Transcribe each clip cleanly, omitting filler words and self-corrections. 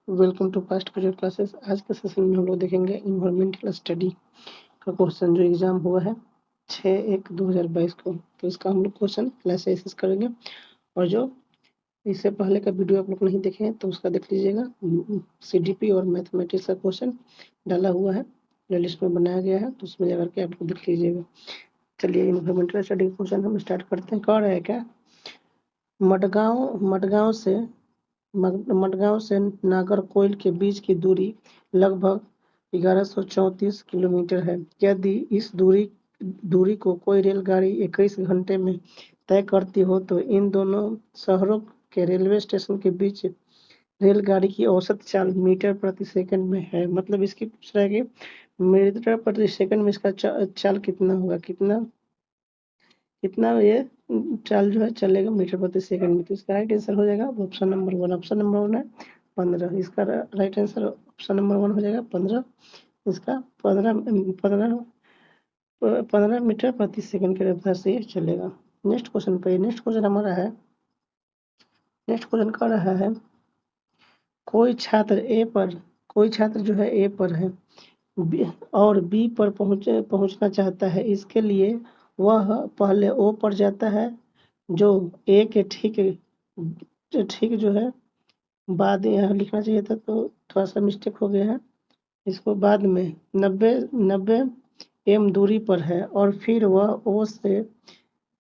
Welcome to fast period classes. आज के session में हम लोग देखेंगे इन्वायरमेंटल स्टडी का क्वेश्चन जो एग्जाम हुआ है 6/1/2022 को। तो इसका हम लोग क्वेश्चन एनालिसिस करेंगे, और जो इससे पहले का वीडियो आप लोग नहीं देखे हैं तो उसका देख लीजिएगा। सीडीपी और मैथमेटिक्स का क्वेश्चन डाला हुआ है, प्लेलिस्ट में बनाया गया है, तो उसमें जाकर के आप लोग देख लीजिएगा। चलिए इन्वायरमेंटल स्टडी का क्वेश्चन हम स्टार्ट करते हैं। कह रहा है क्या, मडगांव से नागरकोइल के बीच की दूरी लगभग 1134 किलोमीटर है। यदि इस दूरी को कोई रेलगाड़ी 21 घंटे में तय करती हो तो इन दोनों शहरों के रेलवे स्टेशन के बीच रेलगाड़ी की औसत चाल मीटर प्रति सेकंड में है। मतलब इसकी पूछ रहा है कि मीटर प्रति सेकंड में इसका चाल कितना होगा, कितना ये चाल जो है चलेगा मीटर प्रति सेकंड में। तो इसका राइट आंसर हो जाएगा ऑप्शन नंबर 1। ऑप्शन नंबर 1 है 15। इसका राइट आंसर ऑप्शन नंबर 1 हो जाएगा 15। इसका 15 मीटर प्रति सेकंड के रफ्तार से ये चलेगा। नेक्स्ट क्वेश्चन पे, नेक्स्ट क्वेश्चन हमारा है, नेक्स्ट क्वेश्चन कर रहा है कोई छात्र जो है ए पर है और बी पर पहुंचना चाहता है। इसके लिए वह पहले ओ पर जाता है, जो ए के ठीक जो है बाद, यहाँ लिखना चाहिए था तो थोड़ा सा मिस्टेक हो गया है। इसको बाद में 90 एम दूरी पर है, और फिर वह ओ से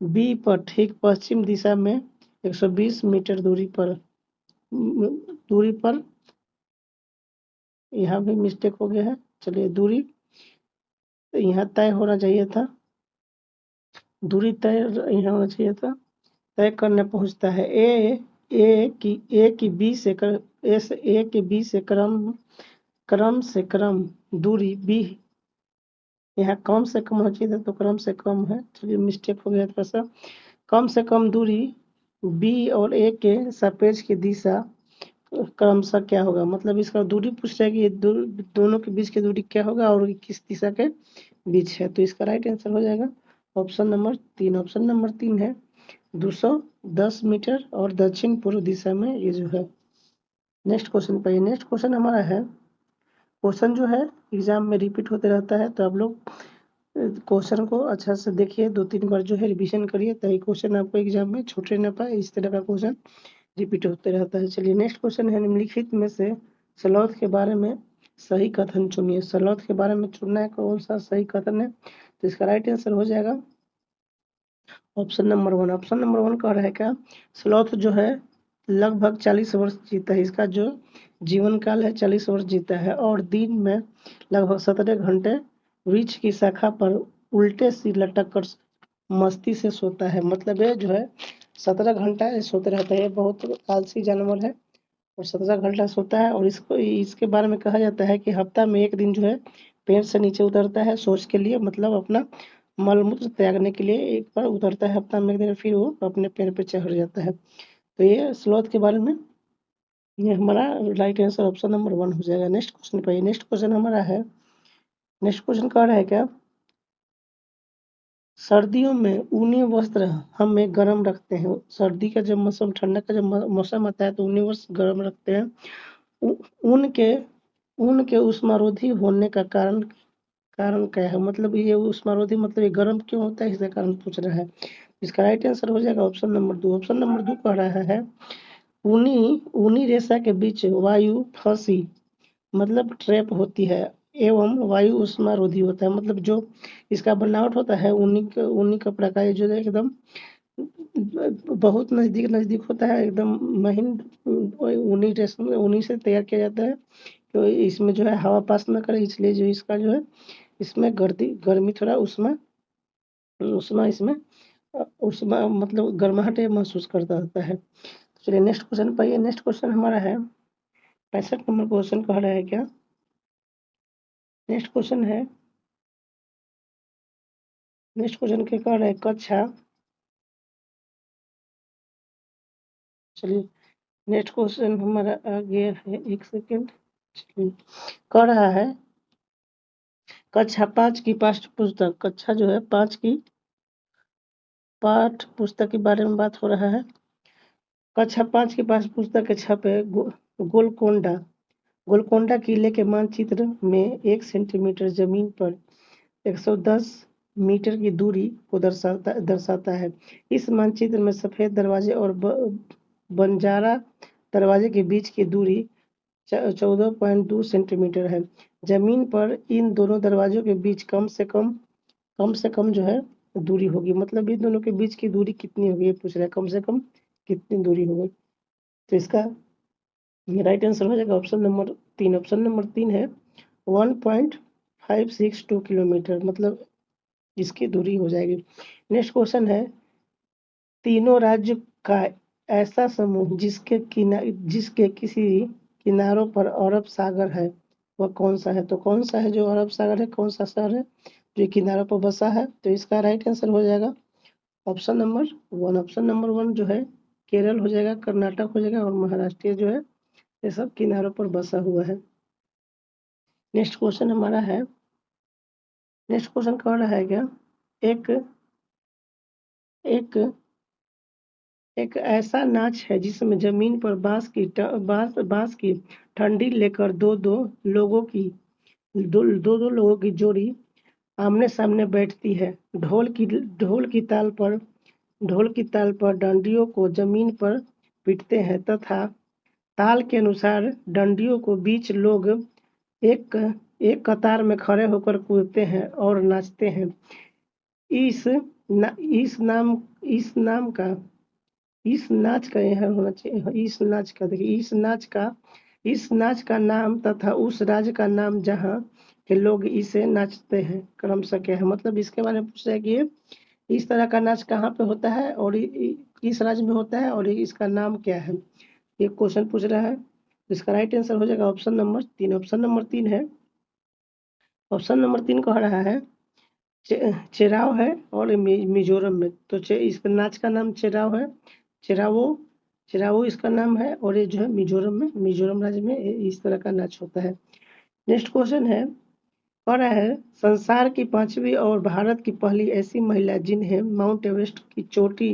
बी पर ठीक पश्चिम दिशा में 120 मीटर दूरी पर यहाँ भी मिस्टेक हो गया है। चलिए दूरी यहाँ तय होना चाहिए था, दूरी तय यहाँ होना चाहिए था, तय करने पहुंचता है। ए की बी से क्रम दूरी बी यहाँ कम से कम होना चाहिए था, तो क्रम से कम है। चलिए मिस्टेक हो गया थोड़ा सा। कम से कम दूरी बी और ए के सापेक्ष की दिशा क्रमशः क्या होगा। मतलब इसका दूरी पूछ रहा है कि ये दोनों के बीच की दूरी क्या होगा और किस दिशा के बीच है। तो इसका राइट आंसर हो जाएगा ऑप्शन नंबर 3। ऑप्शन नंबर 3 है 210 मीटर, और दक्षिण पूर्व दिशा में ये जो है। नेक्स्ट क्वेश्चन पे, नेक्स्ट क्वेश्चन हमारा है, क्वेश्चन जो है एग्जाम में रिपीट होते रहता है, तो आप लोग क्वेश्चन को अच्छा से देखिए, 2-3 बार जो है रिवीजन करिए, ताकि क्वेश्चन आपको एग्जाम में छूटे न पाए। इस तरह का क्वेश्चन रिपीट होते रहता है। चलिए नेक्स्ट क्वेश्चन है, निम्नलिखित में से स्लॉथ के बारे में सही कथन चुनिए। स्लॉथ के बारे में चुनना है कौन सा सही कथन है, तो इसका राइट आंसर हो जाएगा ऑप्शन नंबर 1। ऑप्शन नंबर 1 कह रहा है क्या, स्लॉथ जो है लगभग 40 वर्ष जीता है। इसका जो जीवन काल है 40 वर्ष जीता है, और दिन में लगभग 17 घंटे वृक्ष की शाखा पर उल्टे सिर लटक कर मस्ती से सोता है। मतलब ये जो है 17 घंटा सोते रहता है, ये बहुत आलसी जानवर है और 17 घंटा सोता है। और इसके बारे में कहा जाता है कि हफ्ता में एक दिन जो है पेड़ से नीचे उतरता है सोच के लिए, मतलब अपना मलमूत्र त्यागने के लिए एक बार उतरता है हफ्ता में एक दिन, फिर वो अपने पेड़ पे चढ़ जाता है। तो ये स्लॉथ के बारे में ये हमारा राइट आंसर ऑप्शन नंबर 1 हो जाएगा। नेक्स्ट क्वेश्चन पे, नेक्स्ट क्वेश्चन हमारा है, नेक्स्ट क्वेश्चन कह रहा है क्या, सर्दियों में ऊनी वस्त्र हमें गर्म रखते हैं। सर्दी का जब मौसम, ठंडा का जब मौसम आता है तो ऊनी वस्त्र गर्म रखते हैं। ऊन के उष्मारोधी होने का कारण क्या है। मतलब ये उष्मारोधी मतलब ये गर्म क्यों होता है, इसका कारण पूछ रहा है। इसका राइट आंसर हो जाएगा ऑप्शन नंबर 2। ऑप्शन नंबर 2 कह रहा है ऊनी रेशा के बीच वायु फंसी मतलब ट्रैप होती है, एवं वायु उष्मारोधी होता है। मतलब जो इसका बनावट होता है ऊनी कपड़ा का, ये जो है एकदम बहुत नजदीक होता है, एकदम महीन ऊनी रेशम ऊनी से तैयार किया जाता है। तो इसमें जो है हवा पास न करे, इसलिए जो इसका जो है इसमें गर्मी थोड़ा उष्मा इसमें उष्मा मतलब गर्माहट महसूस करता रहता है। चलिए नेक्स्ट क्वेश्चन पर, नेक्स्ट क्वेश्चन हमारा है 65 नंबर क्वेश्चन कह रहा है क्या, नेक्स्ट क्वेश्चन है, नेक्स्ट क्वेश्चन क्या कह रहा है, कक्षा, चलिए नेक्स्ट क्वेश्चन हमारा आ गया है, एक सेकेंड। चलिए कह रहा है कक्षा 5 की पाठ्य पुस्तक, कक्षा जो है 5 की पाठ्य पुस्तक के बारे में बात हो रहा है। कक्षा 5 की पाठ्य पुस्तक के छपे गोलकोंडा गोलकोंडा किले के मानचित्र में 1 सेंटीमीटर जमीन पर 110 मीटर की दूरी को दर्शाता है। इस मानचित्र में सफेद दरवाजे और बंजारा दरवाजे के बीच की दूरी 14.2 सेंटीमीटर है। जमीन पर इन दोनों दरवाजों के बीच कम से कम जो है दूरी होगी। मतलब इन दोनों के बीच की दूरी कितनी होगी ये पूछ रहा है, कम से कम कितनी दूरी होगी। तो इसका राइट आंसर हो जाएगा ऑप्शन नंबर 3। ऑप्शन नंबर 3 है 1.562 किलोमीटर, मतलब इसकी दूरी हो जाएगी। नेक्स्ट क्वेश्चन है, तीनों राज्य का ऐसा समूह जिसके किसी किनारों पर अरब सागर है, वह कौन सा है? तो कौन सा है जो अरब सागर है, कौन सा शहर है जो किनारों पर बसा है? तो इसका राइट आंसर हो जाएगा ऑप्शन नंबर 1। ऑप्शन नंबर 1 जो है केरल हो जाएगा, कर्नाटक हो जाएगा और महाराष्ट्र जो है ये सब किनारों पर बसा हुआ है। नेक्स्ट क्वेश्चन हमारा है, नेक्स्ट क्वेश्चन कह रहा है क्या, एक एक एक ऐसा नाच है जिसमें जमीन पर बांस की ठंडी लेकर दो लोगों की जोड़ी आमने सामने बैठती है। ढोल की ताल पर डंडियों को जमीन पर पीटते हैं तथा ताल के अनुसार डंडियों को बीच लोग एक एक कतार में खड़े होकर कूदते हैं और नाचते हैं। इस न, इस नाच का यह होना चाहिए, इस नाच का नाम तथा उस राज्य का नाम जहाँ के लोग इसे नाचते हैं क्रमशः क्या है? मतलब इसके बारे में पूछ रहा है कि ये इस तरह का नाच कहाँ पे होता है और किस राज्य में होता है और इसका नाम क्या है, ये क्वेश्चन पूछ रहा है। इसका राइट आंसर हो जाएगा ऑप्शन नंबर 3। ऑप्शन नंबर 3 है, ऑप्शन नंबर 3 कह रहा है चेराव है और मिजोरम में। तो इसका नाच का नाम चेराव है, चेरावो चेरावो इसका नाम है और ये जो है मिजोरम राज्य में इस तरह का नाच होता है। नेक्स्ट क्वेश्चन है, कह रहा है संसार की 5वीं और भारत की पहली ऐसी महिला जिन्हें माउंट एवरेस्ट की चोटी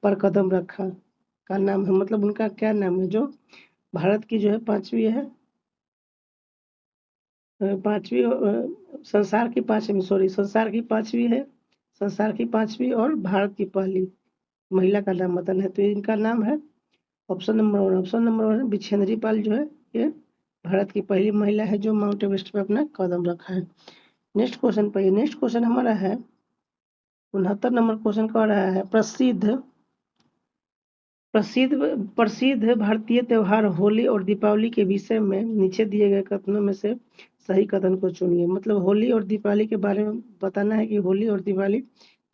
पर कदम रखा का नाम है, मतलब उनका क्या नाम है? जो भारत की जो है 5वीं है, संसार की 5वीं है, संसार की 5वीं और भारत की पहली महिला का नाम बताना है। तो इनका नाम है option number 1। Option number 1 Bachendri पाल जो है ये भारत की पहली महिला है जो माउंट एवरेस्ट पे अपना कदम रखा है। नेक्स्ट क्वेश्चन पर, नेक्स्ट क्वेश्चन हमारा है 69 नंबर क्वेश्चन कह रहा है प्रसिद्ध भारतीय त्योहार होली और दीपावली के विषय में नीचे दिए गए कथनों में से सही कथन को चुनिए। मतलब होली और दीपावली के बारे में बताना है कि होली और दिवाली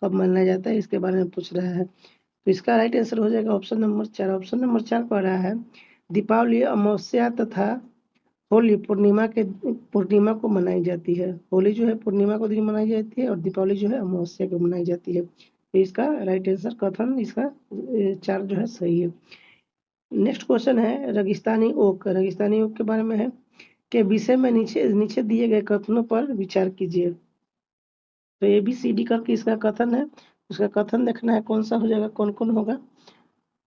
कब मनाया जाता है, इसके बारे में पूछ रहा है। तो इसका राइट आंसर हो जाएगा ऑप्शन नंबर 4। ऑप्शन नंबर 4 कह रहा है दीपावली अमावस्या तथा होली पूर्णिमा को मनाई जाती है। होली जो है पूर्णिमा को दिन मनाई जाती है और दीपावली जो है अमावस्या को मनाई जाती है। तो इसका राइट आंसर कथन इसका 4 जो है सही है। नेक्स्ट क्वेश्चन है रेगिस्तानी ओक के बारे में है के विषय में नीचे दिए गए कथनों पर विचार कीजिए। तो ABCD करके इसका कथन है, उसका कथन देखना है कौन सा हो जाएगा, कौन कौन होगा।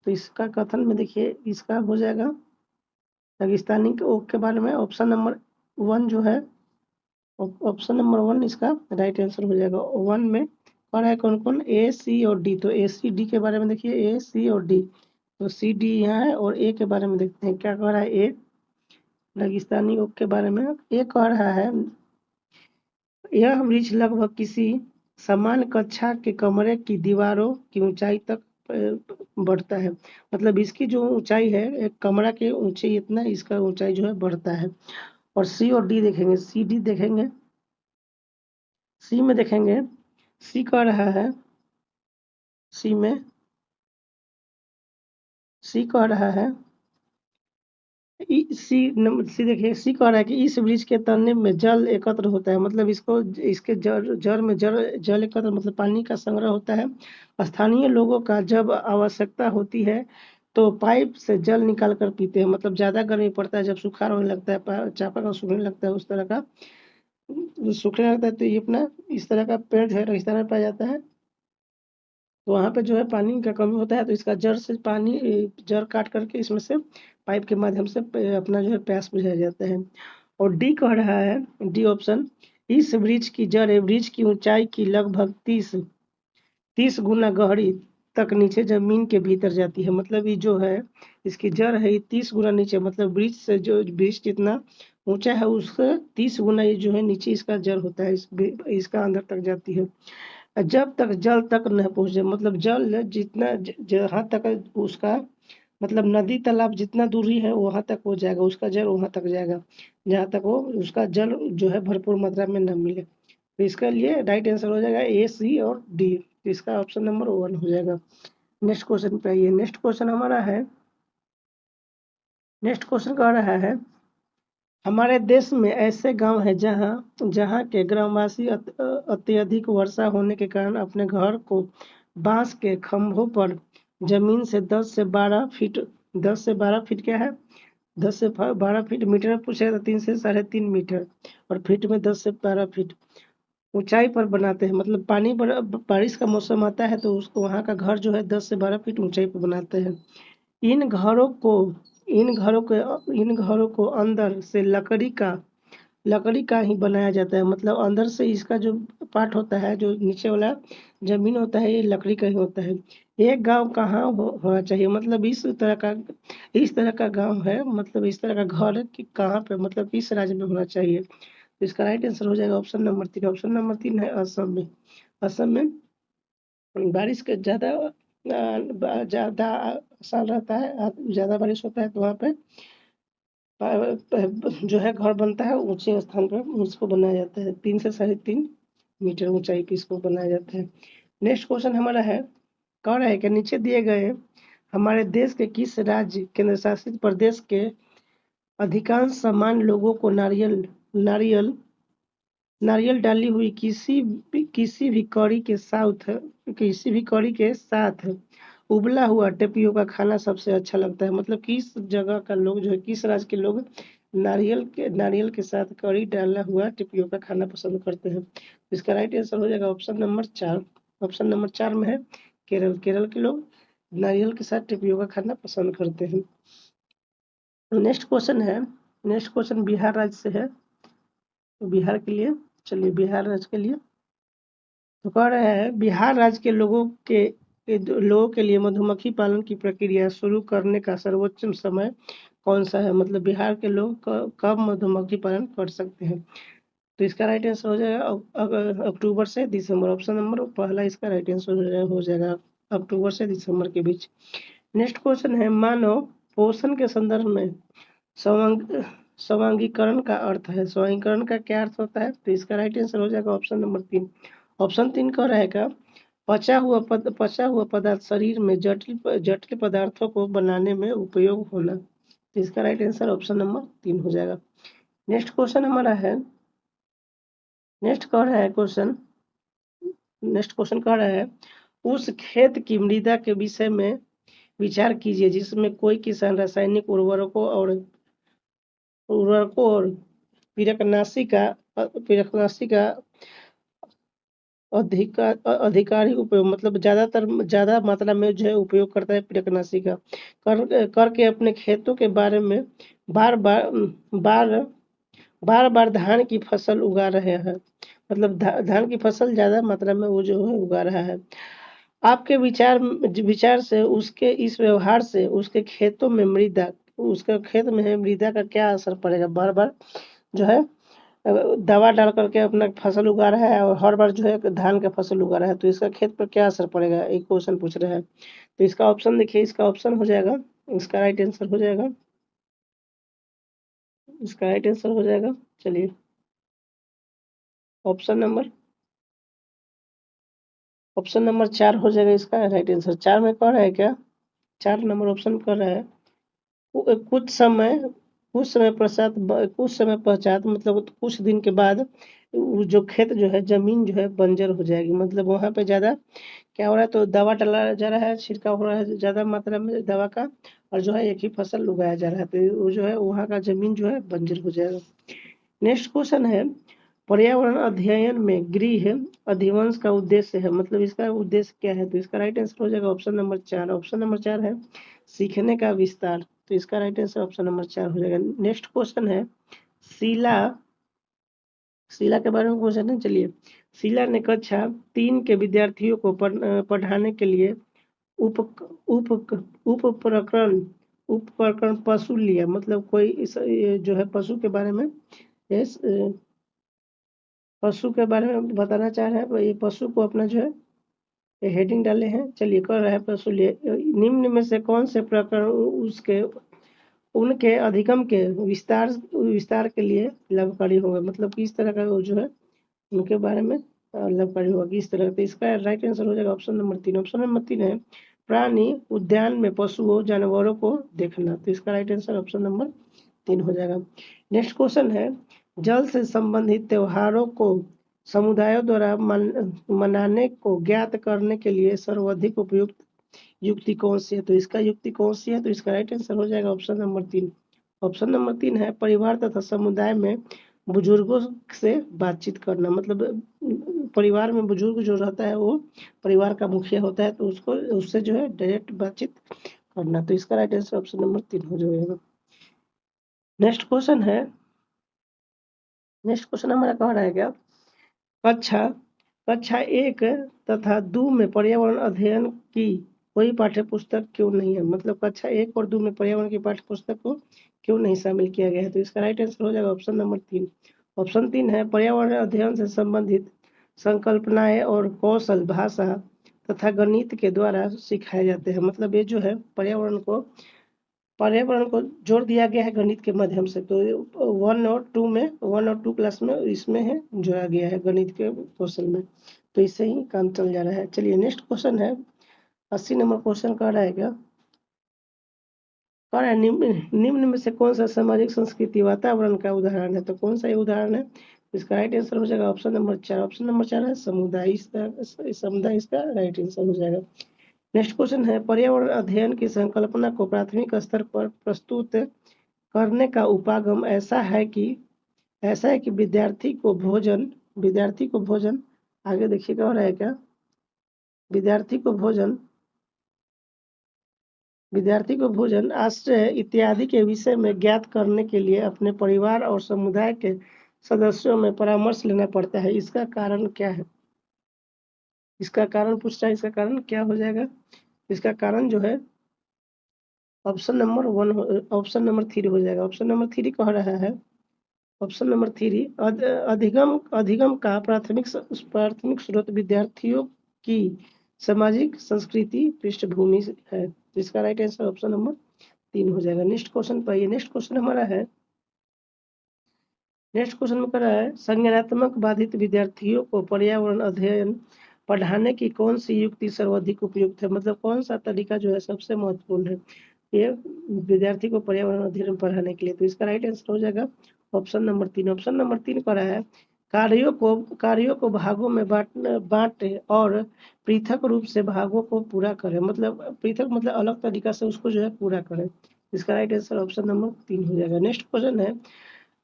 तो इसका कथन में देखिए इसका हो जाएगा रेगिस्तानी ओक के बारे में ऑप्शन नंबर 1 जो है, ऑप्शन नंबर 1 इसका राइट आंसर हो जाएगा। 1 में और है कौन कौन, A, C और D। तो ACD के बारे में देखिए A, C और D, तो CD यहाँ है और A के बारे में देखते हैं क्या कह रहा है। A रेगिस्तानी ओक के बारे में A कह रहा है यह वृक्ष लगभग किसी समान कक्षा के कमरे की दीवारों की ऊंचाई तक बढ़ता है। मतलब इसकी जो ऊंचाई है एक कमरा के ऊंचाई इतना इसका ऊंचाई जो है बढ़ता है। और C और D देखेंगे, CD देखेंगे, C में देखेंगे, C कह रहा है C में C कह रहा है सी देखिए C कह रहा है कि इस वृक्ष के तने में जल एकत्र होता है। मतलब इसके जड़ में जल एकत्र मतलब पानी का संग्रह होता है। स्थानीय लोगों का जब आवश्यकता होती है तो पाइप से जल निकाल कर पीते हैं। मतलब ज्यादा गर्मी पड़ता है, जब सूखा होने लगता है, चापाकल सूखने लगता है, उस तरह का सूखने लगता है तो ये अपना इस तरह का पेड़ जो है रेगिस्तान में पाया जाता है। तो वहाँ पे जो है पानी का कमी होता है तो इसका जड़ काट करके इसमें से पाइप के माध्यम से अपना जो है प्यास बुझाया जाता है। और डी कह रहा है, डी ऑप्शन, इस वृक्ष की जड़ वृक्ष की ऊंचाई की लगभग 30 गुना गहरी तक नीचे जमीन के भीतर जाती है। मतलब ये जो है इसकी जड़ है ये 30 गुना नीचे, मतलब वृक्ष से जो वृक्ष जितना ऊंचा है उससे 30 गुना ये जो है नीचे इसका जड़ होता है, इसका अंदर तक जाती है। जब तक जल तक न पहुंचे, मतलब जल जितना जहाँ तक उसका मतलब नदी तालाब जितना दूरी है वहां तक हो जाएगा, उसका जल वहां तक जाएगा जहाँ तक वो उसका जल जो है भरपूर मात्रा में न मिले। तो इसका लिए राइट आंसर हो जाएगा ए, सी और डी। तो इसका ऑप्शन नंबर 1 हो जाएगा। नेक्स्ट क्वेश्चन पे आइए। नेक्स्ट क्वेश्चन हमारा है, नेक्स्ट क्वेश्चन कह रहा है, हमारे देश में ऐसे गांव हैं जहां जहां के ग्रामवासी अत्यधिक वर्षा होने के कारण अपने घर को बांस के खंभों पर जमीन से 10 से 12 फीट, 10 से 12 फीट क्या है, 10 से 12 फीट, मीटर में पूछेगा तो 3 से 3.5 मीटर, और फीट में 10 से 12 फीट ऊंचाई पर बनाते हैं। मतलब बारिश का मौसम आता है तो उसको वहाँ का घर जो है 10 से 12 फीट ऊंचाई पर बनाते हैं। इन घरों को इन घरों को अंदर से लकड़ी का ही बनाया जाता है। मतलब अंदर से इसका जो पार्ट होता है, जो नीचे वाला जमीन होता है, ये लकड़ी का ही होता है। एक गांव कहाँ होना चाहिए, मतलब इस तरह का गांव है, मतलब इस तरह का घर कहाँ पे, मतलब किस राज्य में होना चाहिए। तो इसका राइट आंसर हो जाएगा ऑप्शन नंबर 3। ऑप्शन नंबर 3 है असम में। असम में बारिश के ज़्यादा साल रहता है, ज़्यादा बारिश होता है तो वहाँ पे जो है घर बनता है ऊंचे स्थान पर, उसको बनाया जाता है 3 से 3.5 मीटर ऊंचाई पे इसको बनाया जाता है। नेक्स्ट क्वेश्चन हमारा है, कह रहा है कि नीचे दिए गए हमारे देश के किस राज्य केंद्र शासित प्रदेश के अधिकांश सामान्य लोगों को नारियल नारियल डाली हुई किसी भी कड़ी के साथ उबला हुआ टेपियोका खाना सबसे अच्छा लगता है। मतलब किस जगह का लोग जो है, किस राज्य के लोग नारियल के साथ कड़ी डाला हुआ टेपियोका खाना पसंद करते हैं। इसका राइट आंसर हो जाएगा ऑप्शन नंबर 4। ऑप्शन नंबर 4 में है केरल। केरल के लोग नारियल के साथ टेपियोका खाना पसंद करते हैं। नेक्स्ट क्वेश्चन है, नेक्स्ट क्वेश्चन बिहार राज्य से है। बिहार के लिए, चलिए बिहार राज्य के लिए तो कह रहे हैं, बिहार राज्य के लोगों के लिए मधुमक्खी पालन की प्रक्रिया शुरू करने का सर्वोच्च समय कौन सा है। मतलब बिहार के लोग कब मधुमक्खी पालन कर सकते हैं। तो इसका राइट आंसर हो जाएगा अक्टूबर से दिसंबर। ऑप्शन नंबर पहला इसका राइट आंसर हो जाएगा अक्टूबर से दिसंबर के बीच। नेक्स्ट क्वेश्चन है, मानव पोषण के संदर्भ में स्वांगीकरण का अर्थ है। स्वांगीकरण का क्या अर्थ होता है। तो इसका राइट आंसर हो जाएगा ऑप्शन नंबर 3। ऑप्शन 3 कह रहेगा, पचा हुआ पदार्थ शरीर में जटिल पदार्थों को बनाने में उपयोग होना। तो इसका राइट आंसर ऑप्शन नंबर 3 हो जाएगा। नेक्स्ट क्वेश्चन हमारा है, नेक्स्ट कह रहा है क्वेश्चन, नेक्स्ट क्वेश्चन कह रहा है, उस खेत की मृदा के विषय में विचार कीजिए जिसमें कोई किसान रासायनिक उर्वरकों और पिरकनाशी का अधिकारी उपयोग, मतलब ज्यादा मात्रा में जो है उपयोग करता है पिरकनाशी का, करके अपने खेतों के बारे में बार बार बार बार बार धान की फसल उगा रहे हैं। मतलब धान की फसल ज्यादा मात्रा में वो जो है उगा रहा है। आपके विचार से उसके इस व्यवहार से उसके खेत में है मृदा का क्या असर पड़ेगा। बार बार जो है दवा डाल करके अपना फसल उगा रहा है और हर बार जो है धान का फसल उगा रहा है, तो इसका खेत पर क्या असर पड़ेगा, एक क्वेश्चन पूछ रहा है। तो इसका ऑप्शन देखिए, इसका ऑप्शन हो जाएगा, इसका राइट आंसर हो जाएगा, इसका राइट आंसर हो जाएगा, चलिए ऑप्शन नंबर 4 हो जाएगा इसका राइट आंसर। 4 में कह रहा है क्या, 4 नंबर ऑप्शन कर रहा है, कुछ समय कुछ समय पश्चात, मतलब कुछ दिन के बाद जो खेत जो है जमीन जो है बंजर हो जाएगी। मतलब वहां पे ज्यादा क्या हो रहा है, तो दवा डाला जा रहा है, छिड़काव हो रहा है ज्यादा मात्रा में दवा का, और जो है एक ही फसल उगाया जा रहा है, तो वो जो है वहाँ का जमीन जो है बंजर हो जाएगा। नेक्स्ट क्वेश्चन है, पर्यावरण अध्ययन में गृह अधिवंश का उद्देश्य है। मतलब इसका उद्देश्य क्या है। तो इसका राइट आंसर हो जाएगा ऑप्शन नंबर 4। ऑप्शन नंबर 4 है सीखने का विस्तार। तो इसका राइट आंसर ऑप्शन नंबर 4 हो जाएगा। नेक्स्ट क्वेश्चन है शीला शीला के बारे में क्वेश्चन है। चलिए, शीला ने कक्षा 3 के विद्यार्थियों को पढ़ाने के लिए उप उप उपप्रकरण उपप्रकरण पशु लिया। मतलब कोई ये जो है पशु के बारे में इस पशु के बारे में बताना चाह रहे हैं। ये पशु को अपना जो है ये हेडिंग डाले हैं। चलिए, कर रहा है पशु लिए निम्न में से कौन से प्रकरण उसके उनके अधिगम के विस्तार के लिए लाभकारी होगा। मतलब किस तरह का वो जो है उनके बारे में लाभकारी होगा किस तरह। तो इसका राइट आंसर हो जाएगा ऑप्शन नंबर 3। ऑप्शन नंबर 3 है प्राणी उद्यान में पशुओं जानवरों को देखना। तो इसका राइट आंसर ऑप्शन नंबर 3 हो जाएगा। नेक्स्ट क्वेश्चन है जल से संबंधित त्योहारों को समुदायों द्वारा मनाने को ज्ञात करने के लिए सर्वाधिक उपयुक्त युक्ति कौन सी है। तो इसका युक्ति कौन सी है। तो इसका राइट आंसर हो जाएगा ऑप्शन नंबर 3। ऑप्शन नंबर 3 है परिवार तथा समुदाय में बुजुर्गों से बातचीत करना। मतलब परिवार में बुजुर्ग जो रहता है वो परिवार का मुखिया होता है, तो उससे जो है डायरेक्ट बातचीत करना। तो इसका राइट आंसर ऑप्शन नंबर 3 हो जाएगा। नेक्स्ट क्वेश्चन हमारा कह रहा है क्या कक्षा 1 तथा 2 में पर्यावरण अध्ययन की कोई पाठ्य पुस्तक क्यों नहीं है। मतलब कक्षा 1 और 2 में पर्यावरण की पाठ्य पुस्तक को क्यों नहीं शामिल किया गया है। तो इसका राइट आंसर हो जाएगा ऑप्शन नंबर 3। ऑप्शन 3 है पर्यावरण अध्ययन से संबंधित संकल्पनाएं और कौशल भाषा तथा गणित के द्वारा सिखाए जाते हैं। मतलब ये जो है पर्यावरण को जोड़ दिया गया है गणित के माध्यम से। तो 1 और 2 क्लास में इसमें है जोड़ा गया है गणित के क्वेश्चन में। तो इससे ही काम चल जा रहा है। चलिए, नेक्स्ट क्वेश्चन है 80 नंबर क्वेश्चन कह रहा है क्या कह रहा है निम्न में से कौन सा सामाजिक संस्कृति वातावरण का उदाहरण है। तो कौन सा ये उदाहरण है। इसका राइट आंसर हो जाएगा ऑप्शन नंबर 4। ऑप्शन नंबर 4 है समुदाय। इसका राइट आंसर हो जाएगा। नेक्स्ट क्वेश्चन है पर्यावरण अध्ययन की संकल्पना को प्राथमिक स्तर पर प्रस्तुत करने का उपागम ऐसा है कि विद्यार्थी को भोजन आगे देखिएगा और है क्या विद्यार्थी को भोजन आश्रय इत्यादि के विषय में ज्ञात करने के लिए अपने परिवार और समुदाय के सदस्यों में परामर्श लेना पड़ता है। इसका कारण क्या है। इसका कारण पूछ रहा है। इसका कारण क्या हो जाएगा। इसका कारण जो है ऑप्शन नंबर 3 हो जाएगा। ऑप्शन नंबर 3 कह रहा है ऑप्शन नंबर 3 अधिगम का प्राथमिक स्रोत विद्यार्थियों की सामाजिक संस्कृति पृष्ठभूमि है। इसका राइट आंसर ऑप्शन नंबर 3 हो जाएगा। नेक्स्ट क्वेश्चन पाइए। नेक्स्ट क्वेश्चन में कर रहा है संज्ञानात्मक बाधित विद्यार्थियों को पर्यावरण अध्ययन पढ़ाने की कौन सी युक्ति सर्वाधिक उपयुक्त है। मतलब कौन सा तरीका जो है सबसे महत्वपूर्ण है ये विद्यार्थी को पर्यावरण अध्ययन पढ़ाने के लिए। तो इसका राइट आंसर हो जाएगा ऑप्शन नंबर 3। ऑप्शन नंबर 3 कर रहा है कार्यों को भागों में बांटे और पृथक रूप से भागों को पूरा करें। मतलब पृथक मतलब अलग तरीका से उसको जो है पूरा करें। इसका राइट आंसर ऑप्शन नंबर 3 हो जाएगा। नेक्स्ट क्वेश्चन है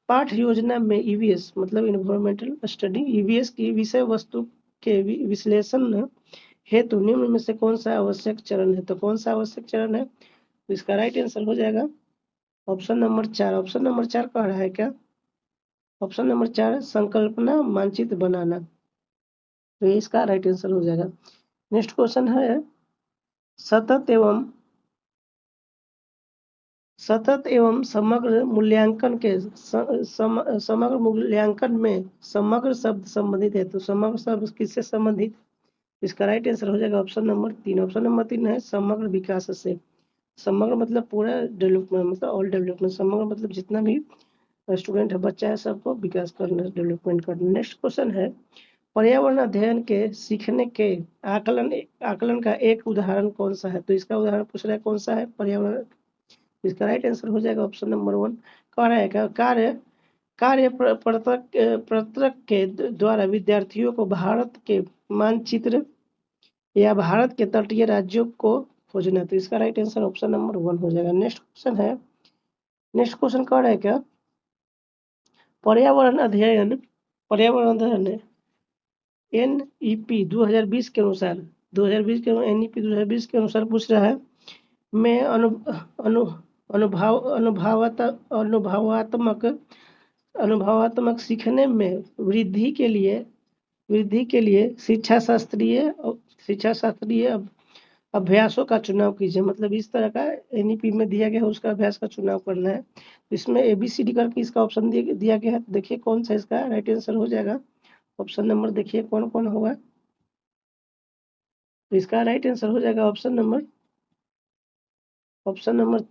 पाठ योजना में ईवीएस मतलब इन्वायरमेंटल स्टडी ईवीएस की विषय वस्तु के विश्लेषण हेतु निम्न में से कौन सा आवश्यक चरण है। तो कौन सा आवश्यक चरण है। तो इसका राइट आंसर हो जाएगा ऑप्शन नंबर 4। ऑप्शन नंबर 4 कह रहा है क्या ऑप्शन नंबर 4 संकल्पना मानचित्र बनाना। तो ये इसका राइट आंसर हो जाएगा। नेक्स्ट क्वेश्चन है सतत एवं समग्र मूल्यांकन में समग्र शब्द संबंधित है। तो समग्र शब्द किससे संबंधित। इसका राइट आंसर हो जाएगा ऑप्शन नंबर 3। ऑप्शन नंबर 3 है समग्र विकास से। समग्र मतलब पूरा डेवलपमेंट मतलब ऑल डेवलपमेंट। समग्र मतलब जितना भी स्टूडेंट है बच्चा है सबको विकास करना डेवलपमेंट करना। नेक्स्ट क्वेश्चन है पर्यावरण अध्ययन के सीखने के आकलन का एक उदाहरण कौन सा है। तो इसका उदाहरण पूछ रहा है कौन सा है पर्यावरण। इसका राइट आंसर हो जाएगा ऑप्शन नंबर 1। कह रहा है क्या पत्रक के द्वारा विद्यार्थियों को भारत के मानचित्र या भारत के तटीय राज्यों को खोजना। तो इसका राइट आंसर ऑप्शन नंबर 1 हो जाएगा। नेक्स्ट क्वेश्चन कह रहा है क्या पर्यावरण अध्ययन एनईपी 2020 के अनुसार पूछ रहा है मैं अनुभवात्मक अनुभवात्मक सीखने में वृद्धि के लिए शिक्षा शास्त्रीय अभ्यासों का चुनाव कीजिए। मतलब इस तरह का एनईपी में दिया गया है उसका अभ्यास का चुनाव करना है। इसमें ABCD करके इसका ऑप्शन दिया गया है। देखिए कौन सा इसका राइट आंसर हो जाएगा। ऑप्शन नंबर देखिए कौन कौन होगा। तो इसका राइट आंसर हो जाएगा ऑप्शन नंबर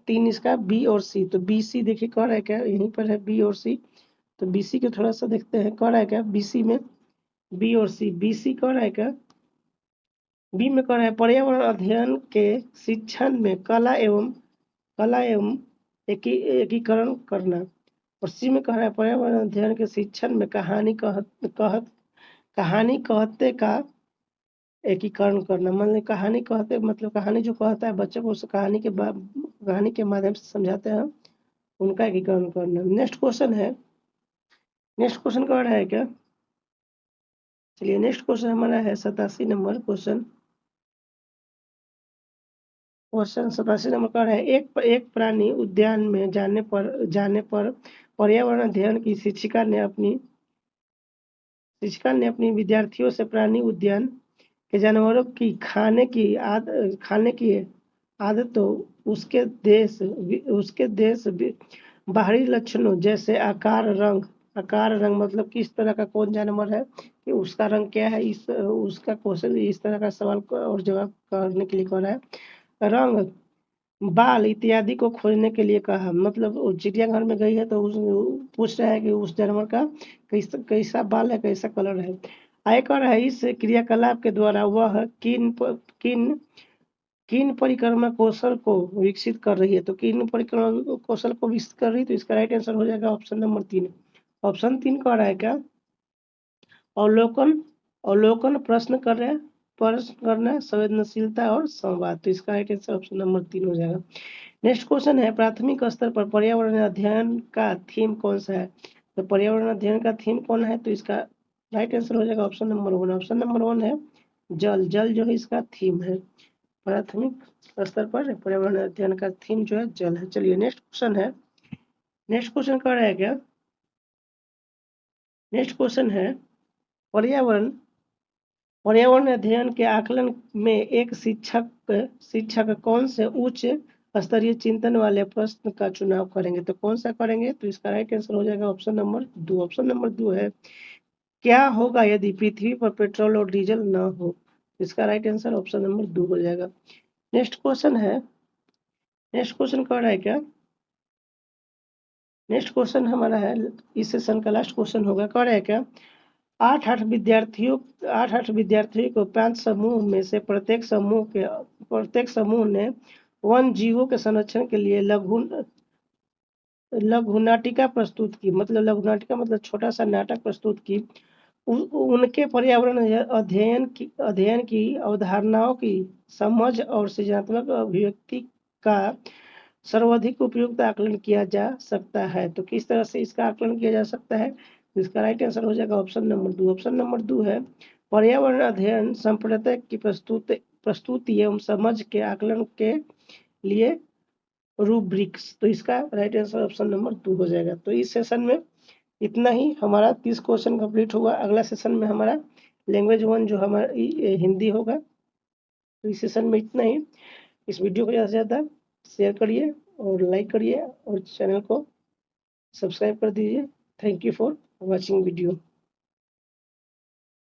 3 इसका बी और सी। तो BC देखिए कह रहा है क्या, यहीं पर है बी और सी। तो BC को थोड़ा सा देखते हैं, कह रहा है क्या BC में बी और सी। BC कह रहा है क्या, बी में कह रहा है पर्यावरण अध्ययन के शिक्षण में कला एवं एकीकरण करना। और सी में कह रहा है पर्यावरण अध्ययन के शिक्षण में कहानी कहते का एकीकरण करना। मतलब कहानी कहते मतलब कहानी जो कहता है बच्चे को उस कहानी के माध्यम से समझाते हैं, उनका एकीकरण करना। नेक्स्ट क्वेश्चन कह रहा है क्या, चलिए नेक्स्ट क्वेश्चन हमारा है 87 नंबर क्वेश्चन 87 नंबर का है एक प्राणी उद्यान में जाने पर पर्यावरण अध्ययन की शिक्षिका ने अपनी विद्यार्थियों से प्राणी उद्यान के जानवरों की खाने की आदतों, उसके देश बाहरी लक्षणों जैसे आकार रंग मतलब किस तरह का कौन जानवर है कि उसका रंग क्या है, उसका क्वेश्चन इस तरह का सवाल और जवाब करने के लिए कर रहा है। रंग, बाल इत्यादि को खोजने के लिए कहा। मतलब वो चिड़ियाघर में गई है तो पूछ रहा है कि उस जानवर का कैसा बाल है, कैसा कलर है। आयकर है इस क्रियाकलाप के द्वारा वह किन परिक्रमा कौशल को विकसित कर रही है। तो किन परिक्रमा कौशल को विकसित कर रही है, तो इसका राइट आंसर हो जाएगा ऑप्शन नंबर 3। ऑप्शन 3 कह रहा है क्या, अवलोकन प्रश्न करना, संवेदनशीलता और संवाद। तो इसका राइट आंसर ऑप्शन नंबर 3 हो जाएगा। नेक्स्ट क्वेश्चन है प्राथमिक स्तर पर पर्यावरण अध्ययन का थीम कौन सा है। तो पर्यावरण अध्ययन का थीम कौन है, तो इसका राइट आंसर हो जाएगा ऑप्शन नंबर 1। ऑप्शन नंबर 1 है जल जो है इसका थीम है। प्राथमिक स्तर पर पर्यावरण अध्ययन का थीम जो है जल है। चलिए नेक्स्ट क्वेश्चन कह रहा है क्या, नेक्स्ट क्वेश्चन है पर्यावरण अध्ययन के आकलन में एक शिक्षक कौन से उच्च स्तरीय चिंतन वाले प्रश्न का चुनाव करेंगे। तो कौन सा करेंगे, तो इसका राइट आंसर हो जाएगा ऑप्शन नंबर 2। ऑप्शन नंबर 2 है क्या होगा यदि पृथ्वी पर पेट्रोल और डीजल न हो। इसका राइट आंसर ऑप्शन नंबर 2 हो जाएगा। नेक्स्ट क्वेश्चन कह रहा है क्या, नेक्स्ट क्वेश्चन हमारा है इस सेशन का लास्ट क्वेश्चन होगा। कह रहा है क्या, आठ विद्यार्थियों को 5 समूह में से प्रत्येक समूह ने वन जीवों के संरक्षण के लिए लघु नाटिका प्रस्तुत की। मतलब लघु नाटिका मतलब छोटा सा नाटक प्रस्तुत की। उनके पर्यावरण अध्ययन की अवधारणाओं की समझ और सृजनात्मक अभिव्यक्ति का सर्वाधिक उपयुक्त आकलन किया जा सकता है। तो किस तरह से इसका आकलन किया जा सकता है, इसका राइट आंसर हो जाएगा ऑप्शन नंबर 2। ऑप्शन नंबर 2 है पर्यावरण अध्ययन संप्रदाय की प्रस्तुति एवं समझ के आकलन के लिए रूब्रिक्स। तो इसका राइट आंसर ऑप्शन नंबर 2 हो जाएगा। तो इस सेशन में इतना ही, हमारा 30 क्वेश्चन कंप्लीट हुआ। अगला सेशन में हमारा लैंग्वेज 1 जो हमारी हिंदी होगा। तो इस सेशन में इतना ही। इस वीडियो को ज़्यादा से ज़्यादा शेयर करिए और लाइक करिए और चैनल को सब्सक्राइब कर दीजिए। Thank you for watching video.